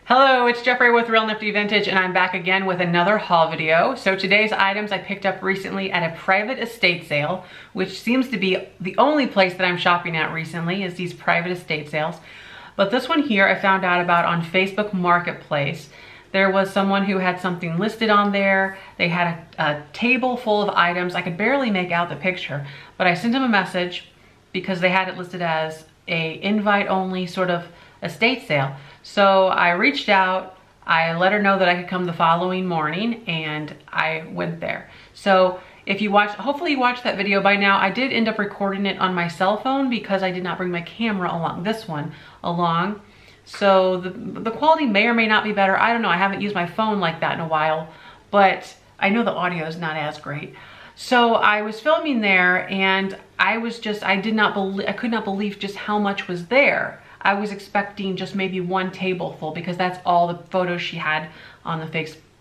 Hello, it's Jeffrey with Real Nifty Vintage, and I'm back again with another haul video. So today's items I picked up recently at a private estate sale, which seems to be the only place that I'm shopping at recently is these private estate sales. But this one here I found out about on Facebook Marketplace. There was someone who had something listed on there. They had a table full of items. I could barely make out the picture, but I sent them a message because they had it listed as a invite only sort of estate sale. So I reached out, I let her know that I could come the following morning, and I went there. So if you watch, hopefully you watched that video by now. I did end up recording it on my cell phone because I did not bring my camera along, this one along. So the quality may or may not be better. I don't know, I haven't used my phone like that in a while, but I know the audio is not as great. So I was filming there, and I could not believe just how much was there. I was expecting just maybe one table full because that's all the photos she had on the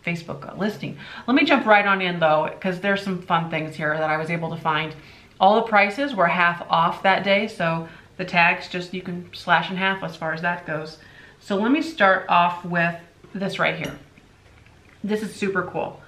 Facebook listing. Let me jump right on in though, because there's some fun things here that I was able to find. All the prices were half off that day, so the tags you can slash in half as far as that goes. So let me start off with this right here. This is super cool.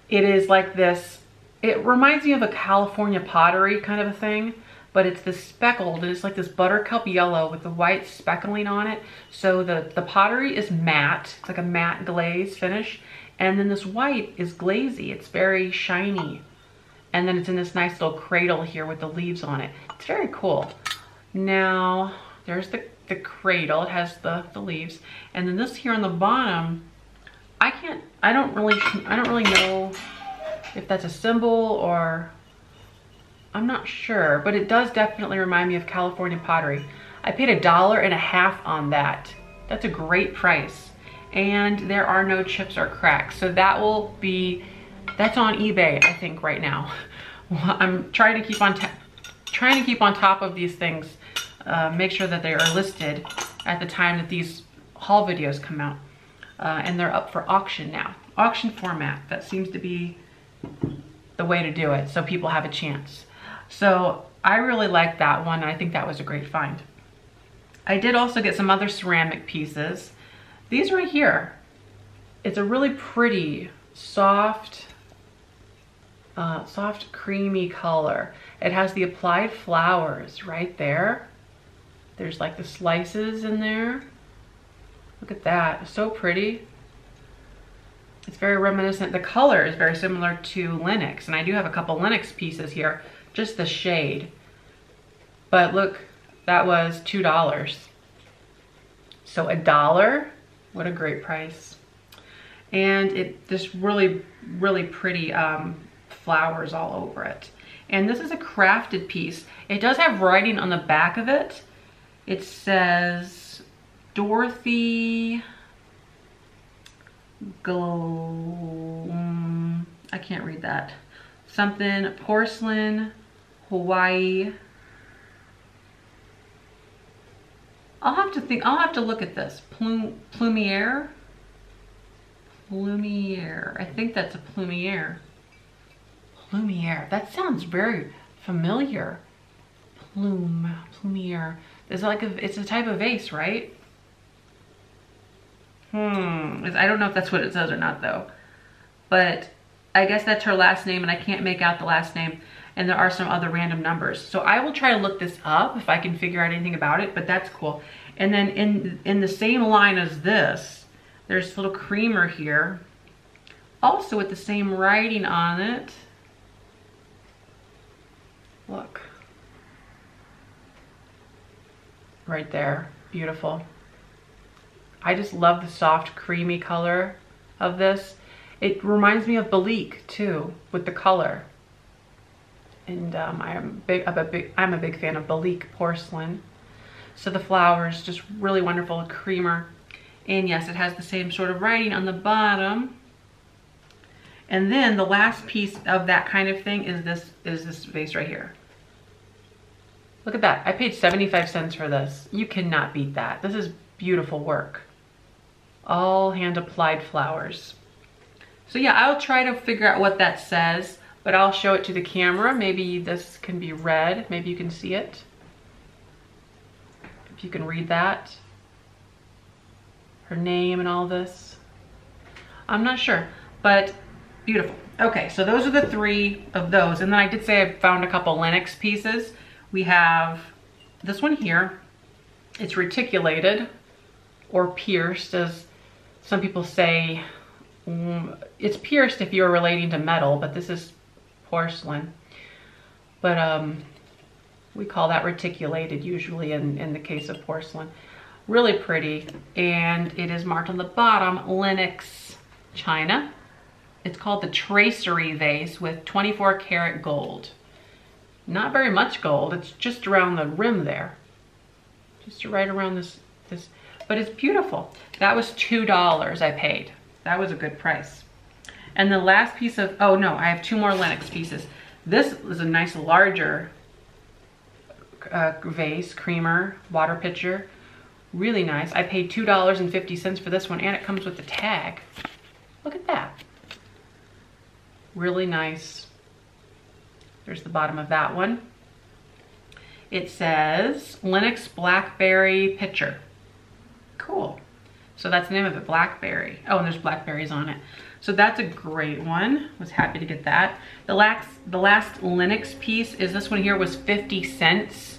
It is like this, it reminds me of a California pottery kind of a thing, but it's this speckled, and it's like this buttercup yellow with the white speckling on it. So the pottery is matte, it's like a matte glaze finish, and then this white is glazy, it's very shiny. And then it's in this nice little cradle here with the leaves on it. It's very cool. Now, there's the cradle, it has the leaves. And then this here on the bottom, I don't really know if that's a symbol or, I'm not sure, but it does definitely remind me of California pottery. I paid $1.50 on that. That's a great price. And there are no chips or cracks. So that's on eBay, I think, right now. I'm trying to keep on top of these things, make sure that they are listed at the time that these haul videos come out. And they're up for auction now. Auction format, that seems to be the way to do it so people have a chance. So I really like that one. I think that was a great find. I did also get some other ceramic pieces. These right here, it's a really pretty, soft creamy color. It has the applied flowers right there. There's like the slices in there. Look at that, so pretty. It's very reminiscent. The color is very similar to Lenox, and I do have a couple Lenox pieces here, just the shade. But look, that was $2. So $1, what a great price. And it just really, really pretty flowers all over it. And this is a crafted piece. It does have writing on the back of it. It says Dorothy I can't read that. Something porcelain, Hawaii. I'll have to look at this. Plumiere? Plumiere. I think that's a Plumiere. Plumiere. That sounds very familiar. Plumiere. It's a type of vase, right? I don't know if that's what it says or not though. But I guess that's her last name, and I can't make out the last name. And there are some other random numbers. So I will try to look this up if I can figure out anything about it, but that's cool. And then in the same line as this, there's a little creamer here. Also with the same writing on it. Look. Right there, beautiful. I just love the soft creamy color of this. It reminds me of Balique too, with the color. And I'm a big fan of Balique porcelain. So the flowers, just really wonderful, creamer. And yes, it has the same sort of writing on the bottom. And then the last piece of that kind of thing is this vase right here. Look at that, I paid 75 cents for this. You cannot beat that. This is beautiful work. All hand applied flowers. So yeah, I'll try to figure out what that says, but I'll show it to the camera. Maybe this can be read. Maybe you can see it. If you can read that. her name and all this. I'm not sure, but beautiful. Okay, so those are the 3 of those. And then I did say I found a couple Lenox pieces. We have this one here. It's reticulated or pierced, as some people say. It's pierced if you're relating to metal, but this is porcelain. But we call that reticulated usually in the case of porcelain. Really pretty, and it is marked on the bottom, Lenox China. It's called the Tracery Vase with 24 karat gold. Not very much gold, it's just around the rim there. Just right around this, but it's beautiful. That was $2 I paid. That was a good price. And the last piece of, oh no, I have 2 more Lenox pieces. This is a nice larger vase, creamer, water pitcher. Really nice. I paid $2.50 for this one, and it comes with the tag. Look at that. Really nice. There's the bottom of that one. It says Lenox Blackberry Pitcher. Cool. So that's the name of it, Blackberry. Oh, and there's blackberries on it. So that's a great one. Was happy to get that. The last Lenox piece is this one here, was 50 cents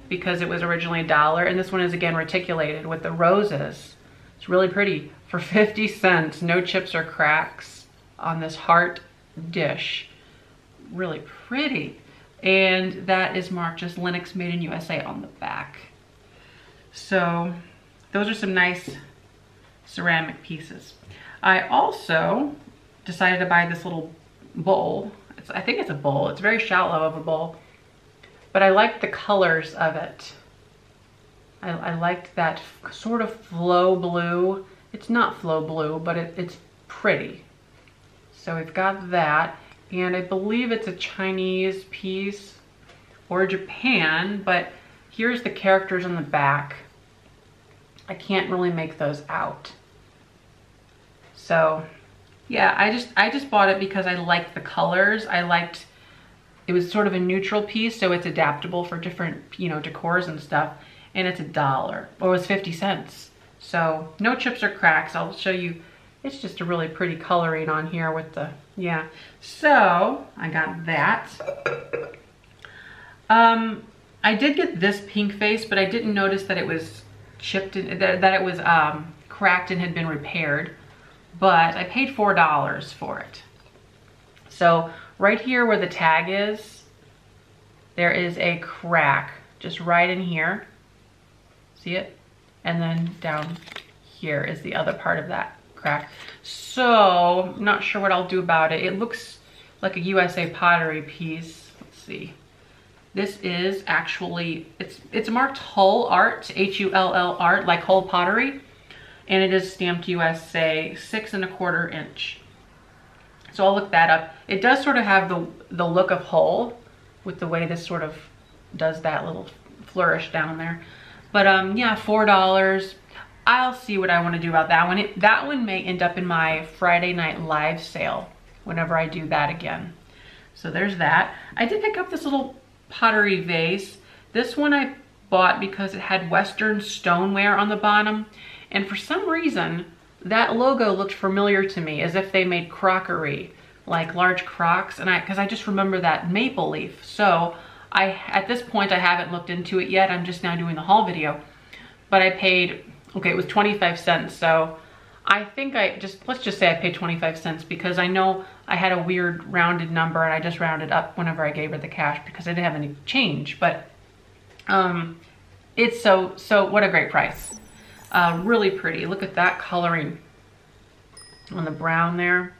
because it was originally $1. And this one is again reticulated with the roses. It's really pretty for 50 cents. No chips or cracks on this heart dish. Really pretty. And that is marked just Lenox Made in USA on the back. So those are some nice ceramic pieces. I also decided to buy this little bowl. I think it's a bowl. It's very shallow of a bowl, but I liked the colors of it. I liked that sort of flow blue. It's not flow blue, but it's pretty. So we've got that, and I believe it's a Chinese piece or Japan, but here's the characters on the back. I can't really make those out. So yeah, I just bought it because I liked the colors. It was sort of a neutral piece, so it's adaptable for different, you know, decors and stuff. And it's $1, or it was 50 cents. So no chips or cracks. I'll show you. It's just a really pretty coloring on here with the, yeah. So I got that. I did get this pink vase, but I didn't notice that it was chipped, that it was cracked and had been repaired. But I paid $4 for it. So right here where the tag is, there is a crack just right in here. See it? And then down here is the other part of that crack. So I'm not sure what I'll do about it. It looks like a USA Pottery piece. Let's see. This is actually, it's marked Hull Art, H-U-L-L Art, like Hull Pottery. And it is stamped USA 6 1/4 inch. So I'll look that up. It does sort of have the look of Hull with the way this sort of does that little flourish down there. But yeah, $4. I'll see what I want to do about that one. That one may end up in my Friday night live sale whenever I do that again. So there's that. I did pick up this little pottery vase. This one I bought because it had Western stoneware on the bottom. And for some reason, that logo looked familiar to me, as if they made crockery, like large crocks, and because I just remember that maple leaf. So at this point, I haven't looked into it yet. I'm just now doing the haul video. But I paid, okay, it was 25 cents. So I think let's just say I paid 25 cents because I know I had a weird rounded number and I just rounded up whenever I gave her the cash because I didn't have any change. But it's so what a great price. Really pretty. Look at that coloring on the brown there.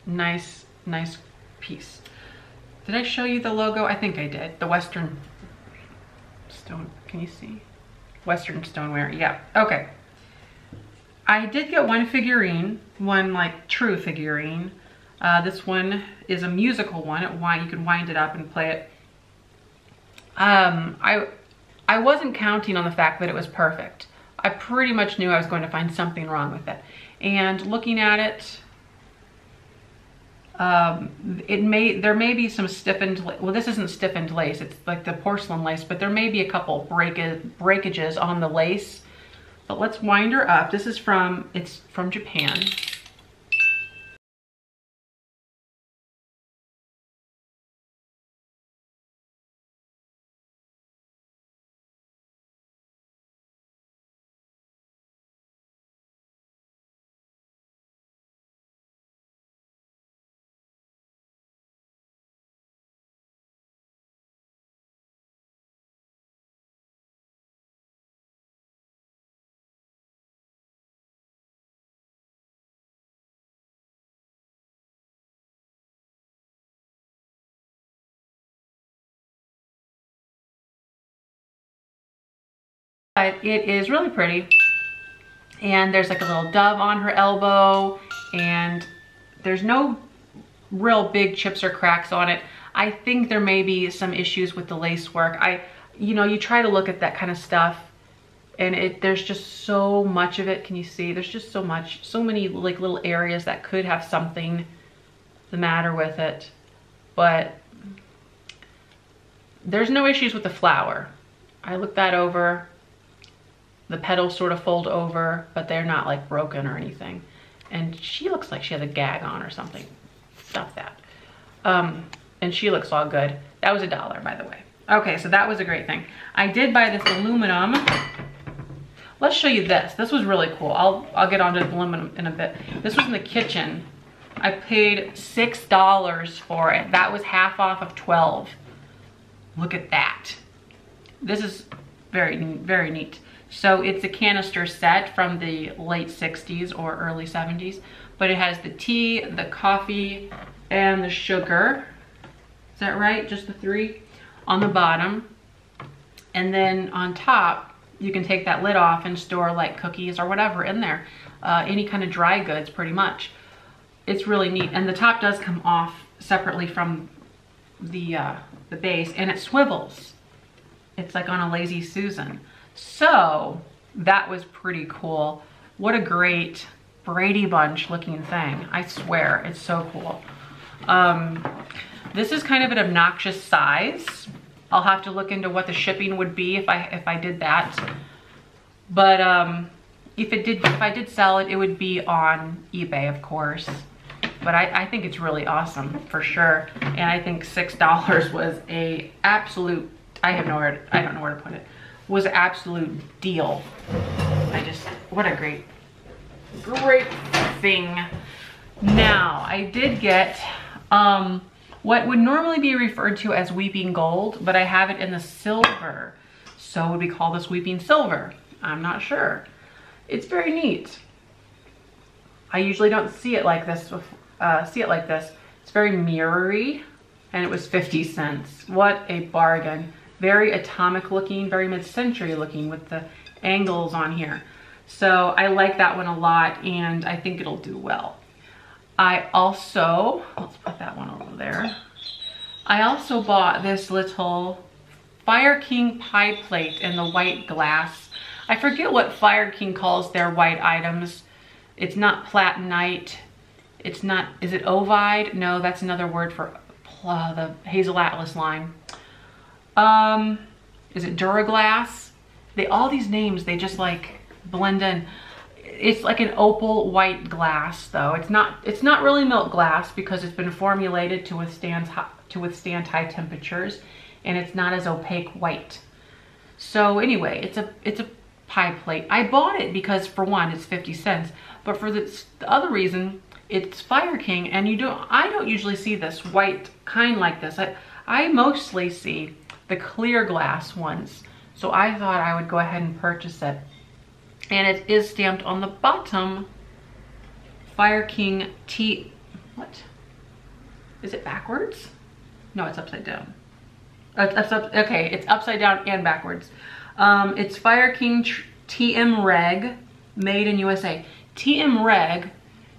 Nice piece. Did I show you the logo? I think I did. The Western stone, can you see? Western stoneware, yeah, okay. I did get one figurine, one like true figurine. This one is a musical one. You can wind it up and play it. I wasn't counting on the fact that it was perfect. I pretty much knew I was going to find something wrong with it. And looking at it, there may be some stiffened, well, this isn't stiffened lace, it's like the porcelain lace, but there may be a couple breakages on the lace. But let's wind her up. This is it's from Japan. But it is really pretty. And there's like a little dove on her elbow, and there's no real big chips or cracks on it. I think there may be some issues with the lace work. You try to look at that kind of stuff, and there's just so much of it. Can you see? There's just so many like little areas that could have something the matter with it. But there's no issues with the flower. I looked that over. The petals sort of fold over, but they're not like broken or anything. And she looks like she has a gag on or something. Stop that. And she looks all good. That was $1, by the way. Okay, so that was a great thing. I did buy this aluminum. Let's show you this. This was really cool. I'll get onto the aluminum in a bit. This was in the kitchen. I paid $6 for it. That was half off of 12. Look at that. This is very, very neat. So it's a canister set from the late 60s or early 70s, but it has the tea, the coffee, and the sugar. Is that right? Just the 3 on the bottom. And then on top, you can take that lid off and store like cookies or whatever in there. Any kind of dry goods, pretty much. It's really neat. And the top does come off separately from the base, and it swivels. It's like on a Lazy Susan. So that was pretty cool. What a great Brady Bunch looking thing. I swear, it's so cool. This is kind of an obnoxious size. I'll have to look into what the shipping would be if I did that. But if I did sell it, it would be on eBay, of course. But I think it's really awesome for sure. And I think $6 was a absolute, I don't know where to put it, was an absolute deal. What a great thing. Now, I did get what would normally be referred to as weeping gold, but I have it in the silver. So would we call this weeping silver? I'm not sure. It's very neat. I usually don't see it like this. It's very mirrory, and it was 50 cents. What a bargain. Very atomic looking, very mid-century looking with the angles on here. So I like that one a lot, and I think it'll do well. I also, let's put that one over there. I also bought this little Fire King pie plate in the white glass. I forget what Fire King calls their white items. It's not platinite. It's not, is it ovide? No, that's another word for the Hazel Atlas line. Is it Duraglass? All these names, they just like blend in. It's like an opal white glass though. It's not really milk glass because it's been formulated to withstand high temperatures, and it's not as opaque white. So anyway, it's a pie plate. I bought it because for one, it's 50 cents, but for the other reason, it's Fire King, and I don't usually see this white kind like this. I mostly see the clear glass ones. So I thought I would go ahead and purchase it. And it is stamped on the bottom, Fire King T, what? Is it backwards? No, it's upside down. Okay, it's upside down and backwards. It's Fire King TM Reg, made in USA. TM Reg,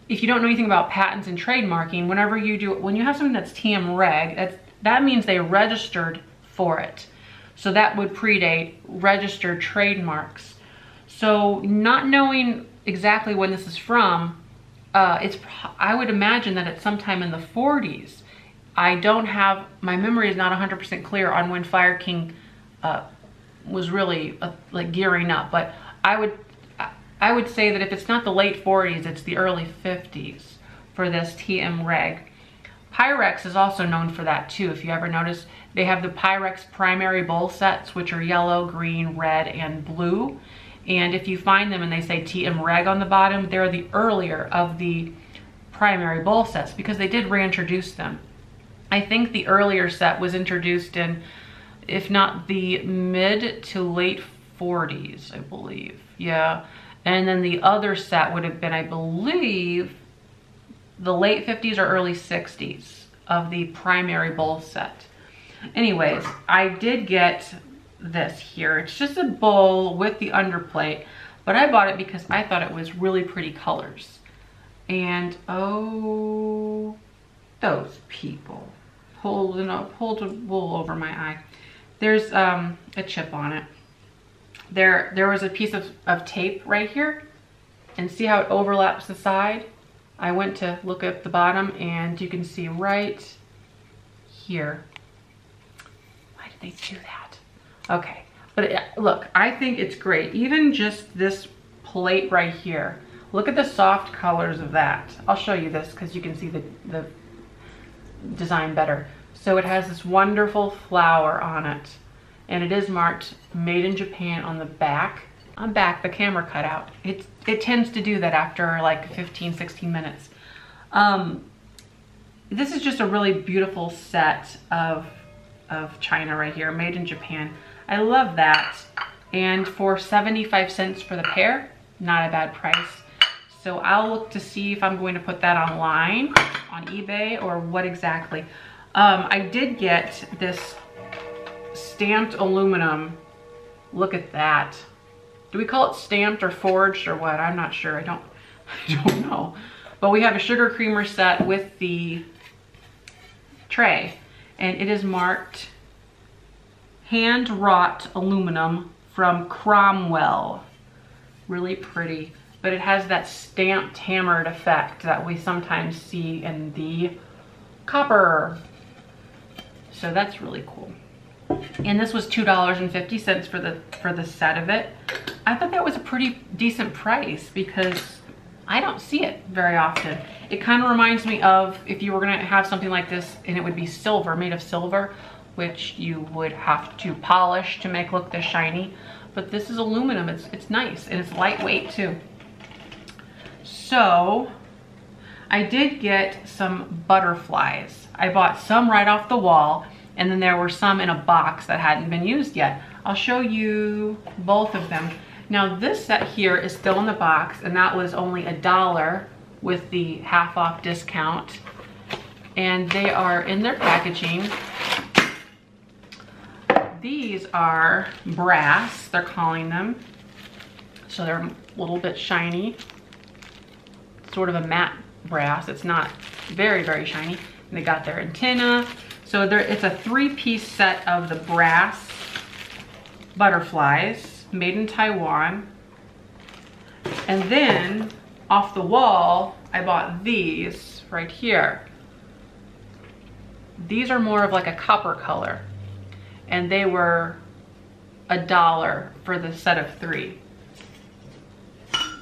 if you don't know anything about patents and trademarking, when you have something that's TM Reg, that means they registered for it. So that would predate registered trademarks. So not knowing exactly when this is from, I would imagine that it's sometime in the 40s. My memory is not 100% clear on when Fire King was really like gearing up, but I I would say that if it's not the late 40s, it's the early 50s for this TM Reg. Pyrex is also known for that too. If you ever notice, they have the Pyrex primary bowl sets, which are yellow, green, red, and blue. And if you find them and they say TM Reg on the bottom, they're the earlier of the primary bowl sets because they did reintroduce them. I think the earlier set was introduced in, if not the mid to late 40s, I believe. Yeah. And then the other set would have been, I believe, the late 50s or early 60s of the primary bowl set. Anyways, I did get this here. It's just a bowl with the underplate, but I bought it because I thought it was really pretty colors. And oh, those people holding a wool over my eye. There's a chip on it. There was a piece of tape right here, and see how it overlaps the side? I went to look at the bottom and you can see right here. Why did they do that? Okay, but look, I think it's great. Even just this plate right here. Look at the soft colors of that. I'll show you this because you can see the design better. So it has this wonderful flower on it. And it is marked made in Japan on the back. On back, the camera cut out. It tends to do that after like 15, 16 minutes. This is just a really beautiful set of china right here, made in Japan. I love that. And for 75 cents for the pair, not a bad price. So I'll look to see if I'm going to put that online, on eBay, or what exactly. I did get this stamped aluminum. Look at that. Do we call it stamped or forged or what? I'm not sure. I don't know. But we have a sugar creamer set with the tray, and it is marked hand wrought aluminum from Cromwell. Really pretty, but it has that stamped hammered effect that we sometimes see in the copper. So that's really cool. And this was $2.50 for the set of it. I thought that was a pretty decent price because I don't see it very often. It kind of reminds me of if you were gonna have something like this and it would be silver, made of silver, which you would have to polish to make look this shiny. But this is aluminum, it's nice, and it's lightweight too. So I did get some butterflies. I bought some right off the wall, and then there were some in a box that hadn't been used yet. I'll show you both of them. Now this set here is still in the box, and that was only $1 with the half off discount. And they are in their packaging. These are brass, they're calling them. So they're a little bit shiny. Sort of a matte brass. It's not very, very shiny. And they got their antenna. So it's a 3-piece set of the brass butterflies made in Taiwan. And then off the wall, I bought these right here. These are more of like a copper color, and they were $1 for the set of 3.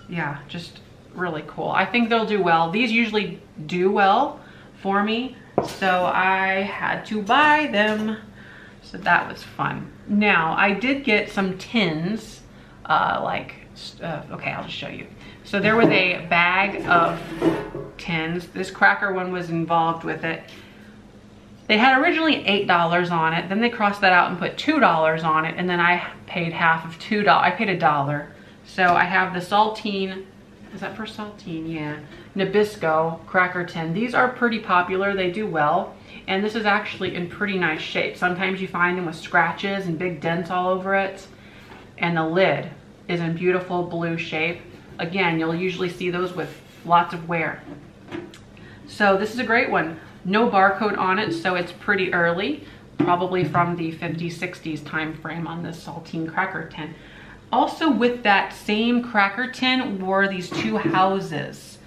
Yeah, just really cool. I think they'll do well. These usually do well for me, so I had to buy them. So that was fun. Now, I did get some tins, okay, I'll just show you. So there was a bag of tins. This cracker one was involved with it. They had originally $8 on it, then they crossed that out and put $2 on it, and then I paid half of $2. I paid $1. So I have the saltine, is that for saltine? Yeah. Nabisco cracker tin. These are pretty popular, they do well. And this is actually in pretty nice shape. Sometimes you find them with scratches and big dents all over it. And the lid is in beautiful blue shape. Again, you'll usually see those with lots of wear. So this is a great one. No barcode on it, so it's pretty early, probably from the 50s, 60s time frame on this saltine cracker tin. Also with that same cracker tin were these 2 houses.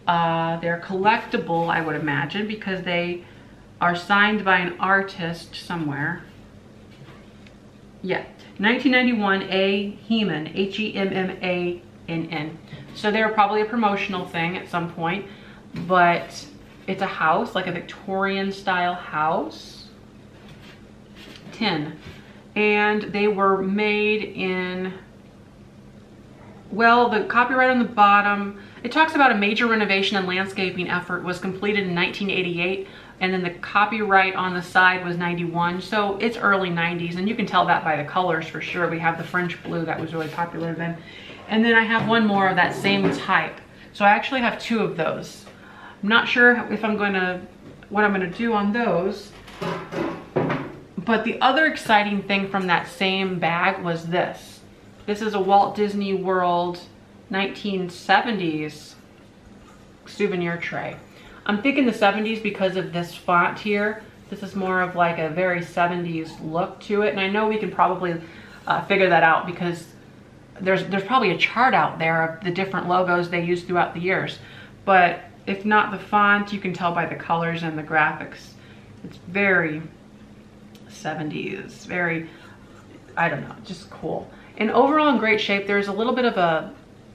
They're collectible, I would imagine, because they are signed by an artist somewhere. Yeah, 1991 A. Heman, H-E-M-M-A N. So they were probably a promotional thing at some point, but it's a house, like a Victorian style house. Tin. And they were made in, well, the copyright on the bottom, it talks about a major renovation and landscaping effort was completed in 1988, and then the copyright on the side was 91, so it's early 90s, and you can tell that by the colors for sure. We have the French blue that was really popular then. And then I have one more of that same type. So I actually have two of those. I'm not sure if what I'm gonna do on those, but the other exciting thing from that same bag was this. This is a Walt Disney World 1970s souvenir tray. I'm thinking the 70s because of this font here. This is more of like a very 70s look to it. And I know we can probably figure that out because there's probably a chart out there of the different logos they use throughout the years. But if not the font, you can tell by the colors and the graphics. It's very 70s, very, I don't know, just cool. And overall in great shape. There's a little bit of a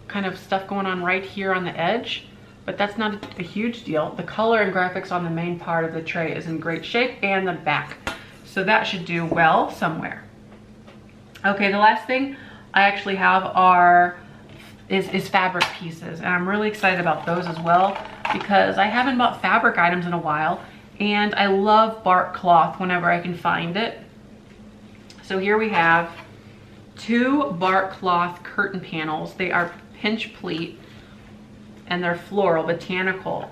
kind of stuff going on right here on the edge, but that's not a huge deal. The color and graphics on the main part of the tray is in great shape, and the back. So that should do well somewhere. Okay, the last thing I actually have is fabric pieces, and I'm really excited about those as well because I haven't bought fabric items in a while, and I love bark cloth whenever I can find it. So here we have two bark cloth curtain panels. They are pinch pleat and they're floral, botanical.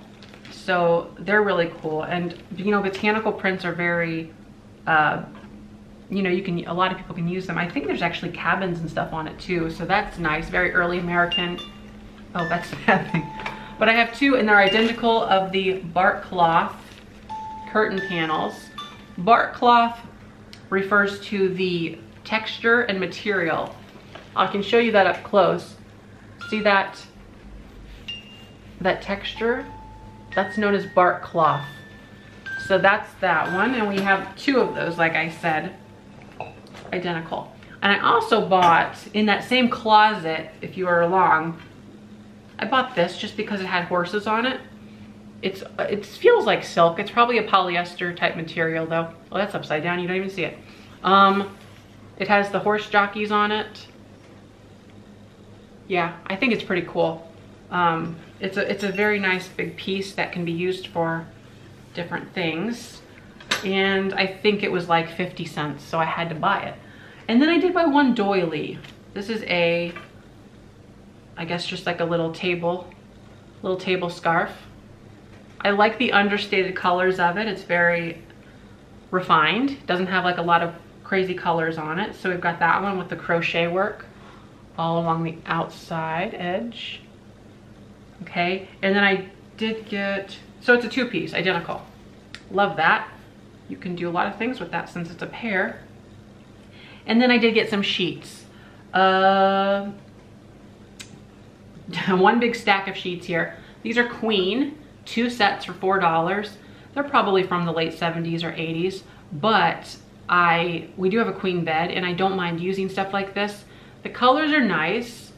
So they're really cool. And you know, botanical prints are very, you know, a lot of people can use them. I think there's actually cabins and stuff on it too. So that's nice, very early American. Oh, that's a bad thing. But I have two and they're identical of the bark cloth curtain panels. Bark cloth refers to the texture and material. I can show you that up close. See that texture? That's known as bark cloth. So that's that one, and we have two of those, like I said, identical. And I also bought in that same closet, if you were along, I bought this just because it had horses on it. It feels like silk. It's probably a polyester type material though. Oh, that's upside down, you don't even see it. It has the horse jockeys on it. Yeah, I think it's pretty cool. It's a very nice big piece that can be used for different things. And I think it was like 50 cents, so I had to buy it. And then I did buy one doily. This is I guess just like a little table scarf. I like the understated colors of it. It's very refined. Doesn't have like a lot of crazy colors on it. So we've got that one with the crochet work all along the outside edge. Okay, and then I did get, so it's a two-piece, identical. Love that. You can do a lot of things with that since it's a pair. And then I did get some sheets. One big stack of sheets here. These are queen, 2 sets for $4. They're probably from the late 70s or 80s, but we do have a queen bed and I don't mind using stuff like this. The colors are nice.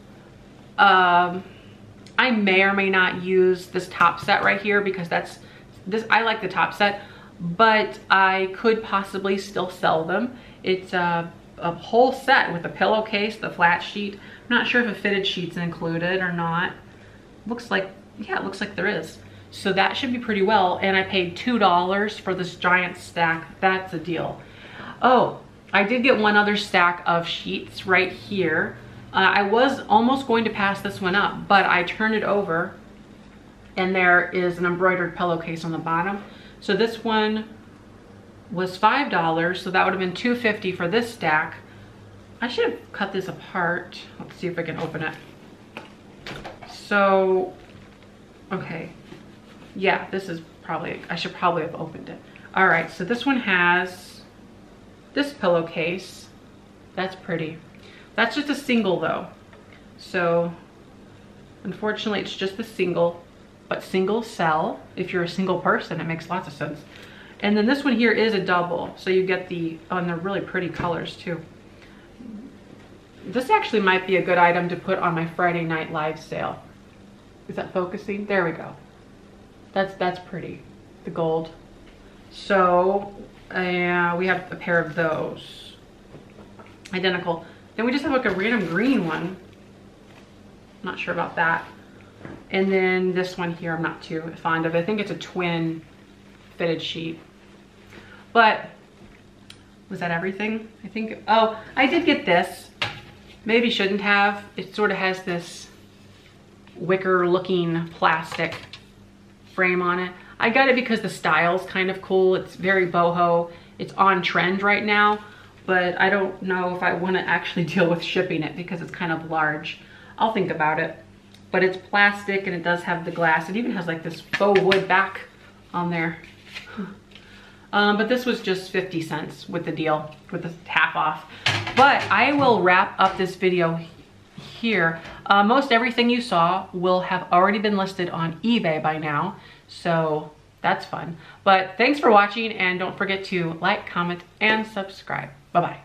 I may or may not use this top set right here because I like the top set, but I could possibly still sell them. It's a whole set with a pillowcase, the flat sheet. I'm not sure if a fitted sheet's included or not. Looks like, yeah, it looks like there is. So that should be pretty well. And I paid $2 for this giant stack. That's a deal. Oh, I did get one other stack of sheets right here. I was almost going to pass this one up, but I turned it over and there is an embroidered pillowcase on the bottom. So this one was $5, so that would have been $2.50 for this stack. I should have cut this apart. Let's see if I can open it. So, okay. Yeah, this is probably, I should probably have opened it. All right, so this one has this pillowcase. That's pretty. That's just a single though. So unfortunately it's just the single, but single sell. If you're a single person, it makes lots of sense. And then this one here is a double. So you get and they're really pretty colors too. This actually might be a good item to put on my Friday night live sale. Is that focusing? There we go. That's pretty, the gold. So we have a pair of those, identical. Then we just have like a random green one. Not sure about that. And then this one here, I'm not too fond of. I think it's a twin fitted sheet. But was that everything? I think, oh, I did get this. Maybe shouldn't have. It sort of has this wicker looking plastic frame on it. I got it because the style's kind of cool. It's very boho. It's on trend right now, but I don't know if I want to actually deal with shipping it because it's kind of large. I'll think about it. But it's plastic and it does have the glass. It even has like this faux wood back on there. But this was just 50 cents with the deal, with the half off. But I will wrap up this video here. Most everything you saw will have already been listed on eBay by now, so that's fun. But thanks for watching, and don't forget to like, comment, and subscribe. Bye-bye.